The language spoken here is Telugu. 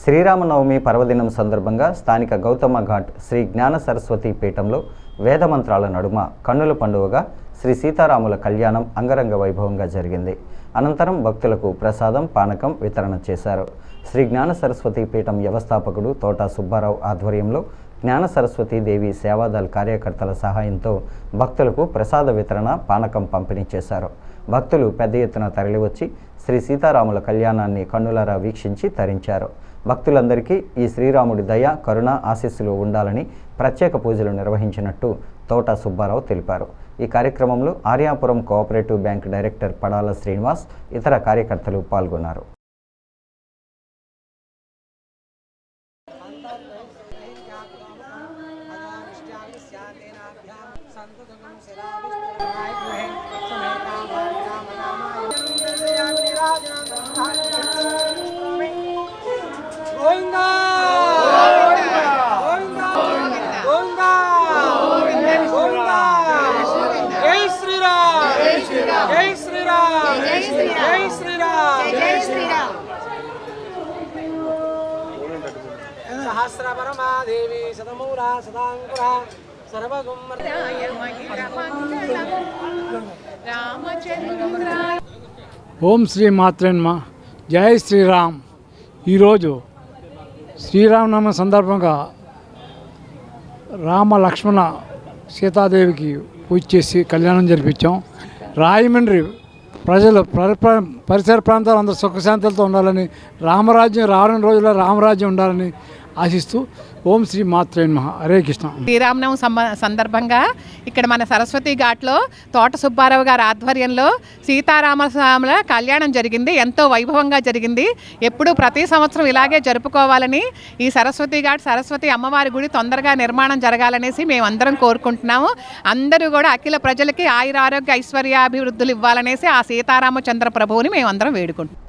శ్రీరామనవమి పర్వదినం సందర్భంగా స్థానిక గౌతమ ఘాట్ శ్రీ జ్ఞాన సరస్వతి పీఠంలో వేదమంత్రాల నడుమ కన్నుల పండువగా శ్రీ సీతారాముల కళ్యాణం అంగరంగ వైభవంగా జరిగింది. అనంతరం భక్తులకు ప్రసాదం, పానకం వితరణ చేశారు. శ్రీ జ్ఞాన సరస్వతి పీఠం వ్యవస్థాపకుడు తోట సుబ్బారావు ఆధ్వర్యంలో జ్ఞాన సరస్వతి దేవి సేవాదళ కార్యకర్తల సహాయంతో భక్తులకు ప్రసాద వితరణ, పానకం పంపిణీ చేశారు. భక్తులు పెద్ద ఎత్తున తరలివచ్చి శ్రీ సీతారాముల కళ్యాణాన్ని కన్నులారా వీక్షించి తరించారు. భక్తులందరికీ ఈ శ్రీరాముడి దయ, కరుణ, ఆశీస్సులు ఉండాలని ప్రత్యేక పూజలు నిర్వహించినట్టు తోట సుబ్బారావు తెలిపారు. ఈ కార్యక్రమంలో Aryapuram cooperative bank director Padala Srinivas, ఇతర కార్యకర్తలు పాల్గొన్నారు. सहस्रपरमादेवी शतमूला सदांकुरा ఓం శ్రీ మాత్రేన్మ. జై శ్రీరామ్. ఈరోజు శ్రీరామనవమి సందర్భంగా రామ, లక్ష్మణ, సీతాదేవికి పూజ చేసి కళ్యాణం జరిపించాం. రాయమండ్రి ప్రజలు పరిసర ప్రాంతాలు అందరూ సుఖశాంతులతో ఉండాలని, రామరాజ్యం రానున్న రోజుల్లో రామరాజ్యం ఉండాలని ఆశిస్తూ ఓం శ్రీ మాత్రే నమః. హరే కృష్ణ. శ్రీరామనవమి సందర్భంగా ఇక్కడ మన సరస్వతి ఘాట్లో తోట సుబ్బారావు గారి ఆధ్వర్యంలో సీతారామస్వాముల కళ్యాణం జరిగింది. ఎంతో వైభవంగా జరిగింది. ఎప్పుడూ ప్రతి సంవత్సరం ఇలాగే జరుపుకోవాలని, ఈ సరస్వతి ఘాట్ సరస్వతి అమ్మవారి గుడి తొందరగా నిర్మాణం జరగాలనేసి మేమందరం కోరుకుంటున్నాము. అందరూ కూడా అఖిల ప్రజలకి ఆయురారోగ్య ఐశ్వర్యాభివృద్ధులు ఇవ్వాలనేసి ఆ సీతారామచంద్ర ప్రభువుని మేమందరం వేడుకుంటున్నాం.